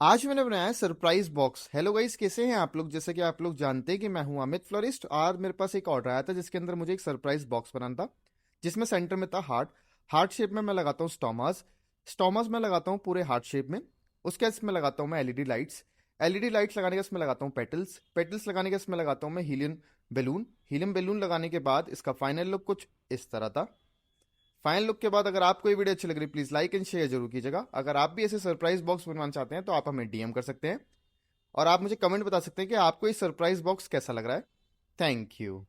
आज मैंने बनाया है सरप्राइज बॉक्स। हेलो गाइस, कैसे हैं आप लोग। जैसे कि आप लोग जानते हैं कि मैं हूं अमित फ्लोरिस्ट और मेरे पास एक ऑर्डर आया था जिसके अंदर मुझे एक सरप्राइज बॉक्स बनाना था, जिसमें सेंटर में था हार्ट। हार्ट शेप में मैं लगाता हूँ स्टोमास। स्टोमास में लगाता हूँ पूरे हार्ट शेप में। उसके इसमें लगाता हूँ मैं एलईडी लाइट्स। एलईडी लाइट्स लगाने के इसमें लगाता हूँ पेटल्स। पेटल्स लगाने के इसमें लगाता हूँ मैं हीलियम बैलून। हीलियम बैलून लगाने के बाद इसका फाइनल लुक कुछ इस तरह था। फाइनल लुक के बाद अगर आपको ये वीडियो अच्छी लग रही है प्लीज लाइक एंड शेयर जरूर कीजिएगा। अगर आप भी ऐसे सरप्राइज बॉक्स बनवाना चाहते हैं तो आप हमें डीएम कर सकते हैं और आप मुझे कमेंट बता सकते हैं कि आपको ये सरप्राइज बॉक्स कैसा लग रहा है। Thank you.